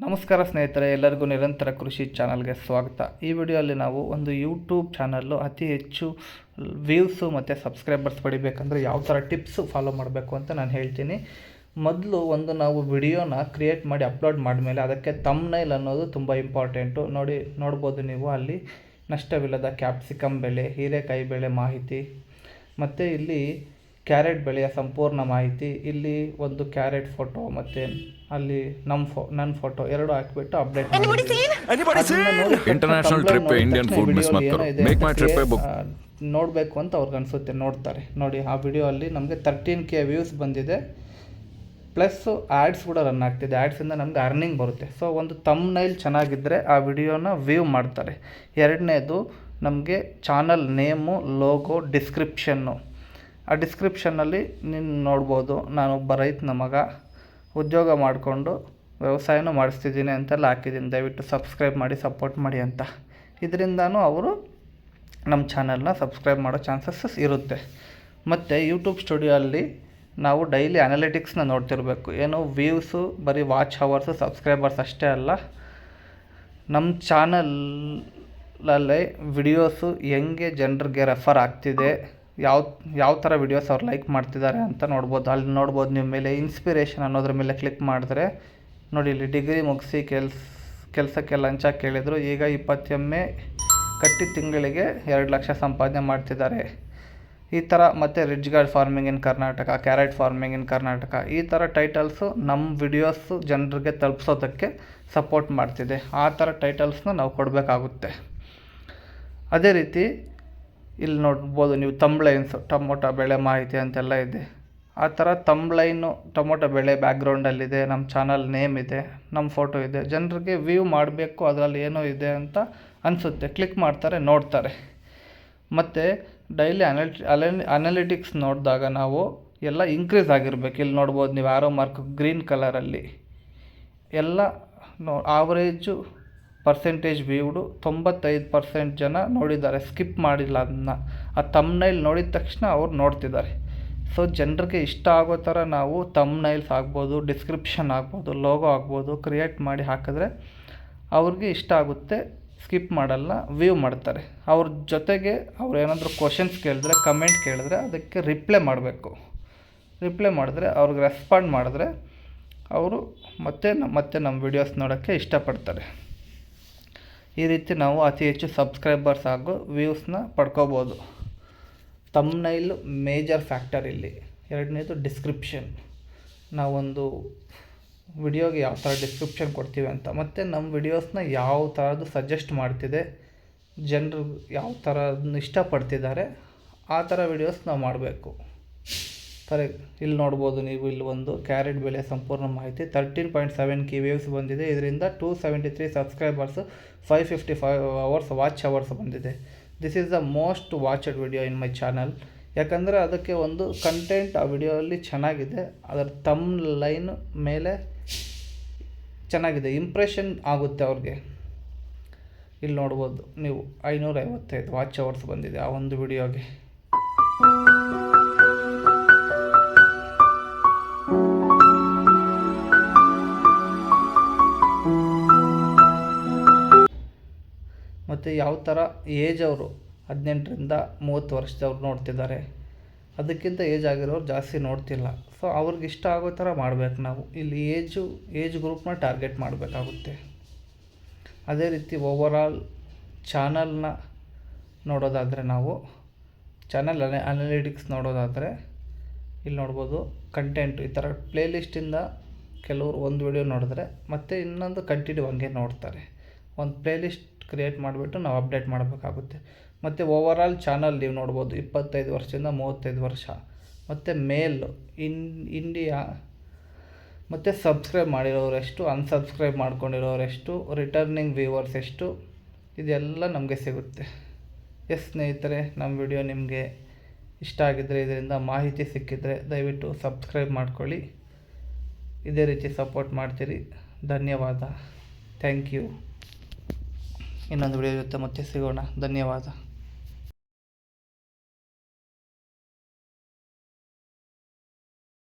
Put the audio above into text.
ನಮಸ್ಕಾರ ಸ್ನೇಹಿತರೆ, ಎಲ್ಲರಿಗೂ ನಿರಂತರ ಕೃಷಿ ಚಾನಲ್ಗೆ ಸ್ವಾಗತ. ಈ ವಿಡಿಯೋಲ್ಲಿ ನಾವು ಒಂದು ಯೂಟ್ಯೂಬ್ ಚಾನಲ್ಲು ಅತಿ ಹೆಚ್ಚು ವ್ಯೂಸು ಮತ್ತು ಸಬ್ಸ್ಕ್ರೈಬರ್ಸ್ ಪಡಿಬೇಕಂದ್ರೆ ಯಾವ ಥರ ಟಿಪ್ಸು ಫಾಲೋ ಮಾಡಬೇಕು ಅಂತ ನಾನು ಹೇಳ್ತೀನಿ. ಮೊದಲು ನಾವು ವಿಡಿಯೋನ ಕ್ರಿಯೇಟ್ ಮಾಡಿ ಅಪ್ಲೋಡ್ ಮಾಡಿದ್ಮೇಲೆ ಅದಕ್ಕೆ ಥಂಬ್ನೈಲ್ ಅನ್ನೋದು ತುಂಬ ಇಂಪಾರ್ಟೆಂಟು. ನೋಡ್ಬೋದು ನೀವು ಅಲ್ಲಿ ನಷ್ಟವಿಲ್ಲದ ಕ್ಯಾಪ್ಸಿಕಮ್ ಬೆಳೆ, ಹೀರೆಕಾಯಿ ಬೆಳೆ ಮಾಹಿತಿ, ಮತ್ತು ಇಲ್ಲಿ ಕ್ಯಾರೆಟ್ ಬೆಳೆಯ ಸಂಪೂರ್ಣ ಮಾಹಿತಿ, ಇಲ್ಲಿ ಒಂದು ಕ್ಯಾರೆಟ್ ಫೋಟೋ ಮತ್ತು ಅಲ್ಲಿ ನನ್ನ ಫೋಟೋ ಎರಡು ಹಾಕಿಬಿಟ್ಟು ಅಪ್ಡೇಟ್ ನೋಡಬೇಕು ಅಂತ ಅವ್ರಿಗೆ ಅನಿಸುತ್ತೆ, ನೋಡ್ತಾರೆ. ನೋಡಿ, ಆ ವಿಡಿಯೋ ಅಲ್ಲಿ ನಮಗೆ 13K ವ್ಯೂಸ್ ಬಂದಿದೆ, ಪ್ಲಸ್ ಆ್ಯಡ್ಸ್ ಕೂಡ ರನ್ ಆಗ್ತಿದೆ. ಆ್ಯಡ್ಸಿಂದ ನಮಗೆ ಅರ್ನಿಂಗ್ ಬರುತ್ತೆ. ಸೊ ಒಂದು ಥಂಬ್ನೈಲ್ ಚೆನ್ನಾಗಿದ್ದರೆ ಆ ವಿಡಿಯೋನ ವ್ಯೂ ಮಾಡ್ತಾರೆ. ಎರಡನೇದು ನಮಗೆ ಚಾನಲ್ ನೇಮು, ಲೋಗೋ, ಡಿಸ್ಕ್ರಿಪ್ಷನ್ನು. ಆ ಡಿಸ್ಕ್ರಿಪ್ಷನ್ನಲ್ಲಿ ನೀನು ನೋಡ್ಬೋದು, ನಾನೊಬ್ಬ ರೈತನ ಮಗ, ಉದ್ಯೋಗ ಮಾಡಿಕೊಂಡು ವ್ಯವಸಾಯನೂ ಮಾಡಿಸ್ತಿದ್ದೀನಿ ಅಂತೆಲ್ಲ ಹಾಕಿದ್ದೀನಿ, ದಯವಿಟ್ಟು ಸಬ್ಸ್ಕ್ರೈಬ್ ಮಾಡಿ, ಸಪೋರ್ಟ್ ಮಾಡಿ ಅಂತ. ಇದರಿಂದನೂ ಅವರು ನಮ್ಮ ಚಾನಲ್ನ ಸಬ್ಸ್ಕ್ರೈಬ್ ಮಾಡೋ ಚಾನ್ಸಸ್ ಇರುತ್ತೆ. ಮತ್ತು ಯೂಟ್ಯೂಬ್ ಸ್ಟುಡಿಯೋ ಅಲ್ಲಿ ನಾವು ಡೈಲಿ ಅನಾಲಿಟಿಕ್ಸ್ನ ನೋಡ್ತಿರಬೇಕು. ಏನು ವ್ಯೂಸು, ಬರೀ ವಾಚ್ ಹವರ್ಸು, ಸಬ್ಸ್ಕ್ರೈಬರ್ಸ್ ಅಷ್ಟೇ ಅಲ್ಲ, ನಮ್ಮ ಚಾನಲಲ್ಲೇ ವಿಡಿಯೋಸು ಹೆಂಗೆ ಜನರಿಗೆ ರೆಫರ್ ಆಗ್ತಿದೆ, ಯಾವ ಥರ ವಿಡಿಯೋಸ್ ಅವ್ರು ಲೈಕ್ ಮಾಡ್ತಿದ್ದಾರೆ ಅಂತ ನೋಡ್ಬೋದು. ಅಲ್ಲಿ ನೋಡ್ಬೋದು ನೀವು ಮೇಲೆ ಇನ್ಸ್ಪಿರೇಷನ್ ಅನ್ನೋದ್ರ ಮೇಲೆ ಕ್ಲಿಕ್ ಮಾಡಿದ್ರೆ ನೋಡಿ, ಇಲ್ಲಿ ಡಿಗ್ರಿ ಮುಗಿಸಿ ಕೆಲಸಕ್ಕೆ ಲಂಚ ಕೇಳಿದರು, ಈಗ 20 ಎಮ್ಮೆ ಕಟ್ಟಿ ತಿಂಗಳಿಗೆ 2 ಲಕ್ಷ ಸಂಪಾದನೆ ಮಾಡ್ತಿದ್ದಾರೆ, ಈ ಥರ. ಮತ್ತು ರಿಚ್ ಗಾರ್ಡ್ ಫಾರ್ಮಿಂಗ್ ಇನ್ ಕರ್ನಾಟಕ, ಕ್ಯಾರೆಟ್ ಫಾರ್ಮಿಂಗ್ ಇನ್ ಕರ್ನಾಟಕ, ಈ ಥರ ಟೈಟಲ್ಸು ನಮ್ಮ ವಿಡಿಯೋಸು ಜನರಿಗೆ ತಲುಪಿಸೋದಕ್ಕೆ ಸಪೋರ್ಟ್ ಮಾಡ್ತಿದೆ. ಆ ಥರ ಟೈಟಲ್ಸ್ನ ನಾವು ಕೊಡಬೇಕಾಗುತ್ತೆ. ಅದೇ ರೀತಿ ಇಲ್ಲಿ ನೋಡ್ಬೋದು ನೀವು ಥಂಬ್ಲೈನ್ಸು, ಟೊಮೊಟೊ ಬೆಳೆ ಮಾಹಿತಿ ಅಂತೆಲ್ಲ ಇದೆ. ಆ ಥರ ಥಂಬ್ಲೈನು, ಟೊಮೊಟೊ ಬೆಳೆ ಬ್ಯಾಕ್ಗ್ರೌಂಡಲ್ಲಿದೆ, ನಮ್ಮ ಚಾನಲ್ ನೇಮ್ ಇದೆ, ನಮ್ಮ ಫೋಟೋ ಇದೆ. ಜನರಿಗೆ ವ್ಯೂ ಮಾಡಬೇಕು, ಅದರಲ್ಲಿ ಏನೋ ಇದೆ ಅಂತ ಅನಿಸುತ್ತೆ, ಕ್ಲಿಕ್ ಮಾಡ್ತಾರೆ, ನೋಡ್ತಾರೆ. ಮತ್ತು ಡೈಲಿ ಅನಾಲಿಟಿಕ್ಸ್ ನೋಡಿದಾಗ ನಾವು ಎಲ್ಲ ಇನ್ಕ್ರೀಸ್ ಆಗಿರಬೇಕು. ಇಲ್ಲಿ ನೋಡ್ಬೋದು ನೀವು ಆರೋ ಮಾರ್ಕ್ ಗ್ರೀನ್ ಕಲರಲ್ಲಿ ಎಲ್ಲ ಆವ್ರೇಜು ಪರ್ಸೆಂಟೇಜ್ ವ್ಯೂಡು 95% ಜನ ನೋಡಿದ್ದಾರೆ, ಸ್ಕಿಪ್ ಮಾಡಿಲ್ಲ ಅದನ್ನು. ಆ ಥಂಬ್ನೈಲ್ ನೋಡಿದ ತಕ್ಷಣ ಅವ್ರು ನೋಡ್ತಿದ್ದಾರೆ. ಸೊ ಜನರಿಗೆ ಇಷ್ಟ ಆಗೋ ಥರ ನಾವು ಥಂಬ್ನೈಲ್ಸ್ ಆಗ್ಬೋದು, ಡಿಸ್ಕ್ರಿಪ್ಷನ್ ಆಗ್ಬೋದು, ಲೋಗೋ ಆಗ್ಬೋದು ಕ್ರಿಯೇಟ್ ಮಾಡಿ ಹಾಕಿದ್ರೆ ಅವ್ರಿಗೆ ಇಷ್ಟ ಆಗುತ್ತೆ, ಸ್ಕಿಪ್ ಮಾಡಲ್ಲ, ವ್ಯೂ ಮಾಡ್ತಾರೆ. ಅವ್ರ ಜೊತೆಗೆ ಅವ್ರು ಏನಾದರೂ ಕ್ವಶನ್ಸ್ ಕೇಳಿದ್ರೆ, ಕಮೆಂಟ್ ಕೇಳಿದ್ರೆ ಅದಕ್ಕೆ ರಿಪ್ಲೈ ಮಾಡಬೇಕು. ರಿಪ್ಲೈ ಮಾಡಿದ್ರೆ, ಅವ್ರಿಗೆ ರೆಸ್ಪಾಂಡ್ ಮಾಡಿದ್ರೆ ಅವರು ಮತ್ತೆ ನಮ್ಮ ವಿಡಿಯೋಸ್ ನೋಡೋಕ್ಕೆ ಇಷ್ಟಪಡ್ತಾರೆ. ಈ ರೀತಿ ನಾವು ಅತಿ ಹೆಚ್ಚು ಸಬ್ಸ್ಕ್ರೈಬರ್ಸ್ ಹಾಗೂ ವ್ಯೂಸ್ನ ಪಡ್ಕೋಬೋದು. ಥಂಬ್ನೈಲು ಮೇಜರ್ ಫ್ಯಾಕ್ಟರ್ ಇಲ್ಲಿ. ಎರಡನೇದು ಡಿಸ್ಕ್ರಿಪ್ಷನ್. ನಾವೊಂದು ವಿಡಿಯೋಗೆ ಯಾವ ಥರ ಡಿಸ್ಕ್ರಿಪ್ಷನ್ ಕೊಡ್ತೀವಿ ಅಂತ, ಮತ್ತು ನಮ್ಮ ವಿಡಿಯೋಸ್ನ ಯಾವ ಥರದ್ದು ಸಜೆಸ್ಟ್ ಮಾಡ್ತಿದೆ, ಜನರು ಯಾವ ಥರದನ್ನ ಇಷ್ಟಪಡ್ತಿದ್ದಾರೆ, ಆ ಥರ ವಿಡಿಯೋಸ್ ನಾವು ಮಾಡಬೇಕು. ಇಲ್ಲಿ ನೋಡ್ಬೋದು ನೀವು, ಇಲ್ಲಿ ಒಂದು ಕ್ಯಾರೆಟ್ ಬೆಳೆ ಸಂಪೂರ್ಣ ಮಾಹಿತಿ, 13.7K ವ್ಯೂಸ್ ಬಂದಿದೆ. ಇದರಿಂದ 273 ಸಬ್ಸ್ಕ್ರೈಬರ್ಸು, 555 ಅವರ್ಸ್ ವಾಚ್ ಅವರ್ಸ್ ಬಂದಿದೆ. This is the most watched video in my channel. ಯಾಕಂದರೆ ಅದಕ್ಕೆ ಒಂದು ಕಂಟೆಂಟ್ ಆ ವಿಡಿಯೋಲ್ಲಿ ಚೆನ್ನಾಗಿದೆ, ಅದರ ಥಂಬ್ನೈಲ್ ಮೇಲೆ ಚೆನ್ನಾಗಿದೆ, ಇಂಪ್ರೆಷನ್ ಆಗುತ್ತೆ ಅವ್ರಿಗೆ. ಇಲ್ಲಿ ನೋಡ್ಬೋದು ನೀವು 555 ವಾಚ್ ಅವರ್ಸ್ ಬಂದಿದೆ ಆ ಒಂದು ವಿಡಿಯೋಗೆ. ಮತ್ತು ಯಾವ ಥರ ಏಜ್ ಅವರು 18ರಿಂದ 30 ವರ್ಷದವ್ರು ನೋಡ್ತಿದ್ದಾರೆ, ಅದಕ್ಕಿಂತ ಏಜ್ ಆಗಿರೋರು ಜಾಸ್ತಿ ನೋಡ್ತಿಲ್ಲ. ಸೊ ಅವ್ರಿಗೆ ಇಷ್ಟ ಆಗೋ ಥರ ಮಾಡಬೇಕು ನಾವು. ಇಲ್ಲಿ ಏಜ್ ಗ್ರೂಪ್ನ ಟಾರ್ಗೆಟ್ ಮಾಡಬೇಕಾಗುತ್ತೆ. ಅದೇ ರೀತಿ ಓವರಾಲ್ ಚಾನಲ್ನ ನೋಡೋದಾದರೆ, ನಾವು ಚಾನಲ್ ಅನಾಲಿಟಿಕ್ಸ್ ನೋಡೋದಾದರೆ ಇಲ್ಲಿ ನೋಡ್ಬೋದು ಕಂಟೆಂಟ್, ಈ ಥರ ಪ್ಲೇಲಿಸ್ಟಿಂದ ಕೆಲವರು ಒಂದು ವಿಡಿಯೋ ನೋಡಿದ್ರೆ ಮತ್ತು ಇನ್ನೊಂದು ಕಂಟಿನ್ಯೂ ಹಂಗೆ ನೋಡ್ತಾರೆ. ಒಂದು ಪ್ಲೇಲಿಸ್ಟ್ ಕ್ರಿಯೇಟ್ ಮಾಡಿಬಿಟ್ಟು ನಾವು ಅಪ್ಡೇಟ್ ಮಾಡಬೇಕಾಗುತ್ತೆ. ಮತ್ತು ಓವರಾಲ್ ಚಾನಲ್ ನೀವು ನೋಡ್ಬೋದು 25 ವರ್ಷದಿಂದ 35 ವರ್ಷ, ಮತ್ತು ಮೇಲ್, ಇಂಡಿಯಾ, ಮತ್ತು ಸಬ್ಸ್ಕ್ರೈಬ್ ಮಾಡಿರೋರೆಷ್ಟು, ಅನ್ಸಬ್ಸ್ಕ್ರೈಬ್ ಮಾಡ್ಕೊಂಡಿರೋರೆಷ್ಟು, ರಿಟರ್ನಿಂಗ್ ವ್ಯೂವರ್ಸ್ ಎಷ್ಟು, ಇದೆಲ್ಲ ನಮಗೆ ಸಿಗುತ್ತೆ. ಸ್ನೇಹಿತರೆ, ನಮ್ಮ ವಿಡಿಯೋ ನಿಮಗೆ ಇಷ್ಟ ಆಗಿದ್ದರೆ, ಇದರಿಂದ ಮಾಹಿತಿ ಸಿಕ್ಕಿದರೆ ದಯವಿಟ್ಟು ಸಬ್ಸ್ಕ್ರೈಬ್ ಮಾಡ್ಕೊಳ್ಳಿ. ಇದೇ ರೀತಿ ಸಪೋರ್ಟ್ ಮಾಡ್ತೀರಿ. ಧನ್ಯವಾದ. Thank you. ಇನ್ನೊಂದು ವಿಡಿಯೋ ಜೊತೆ ಮತ್ತೆ ಸಿಗೋಣ. ಧನ್ಯವಾದ.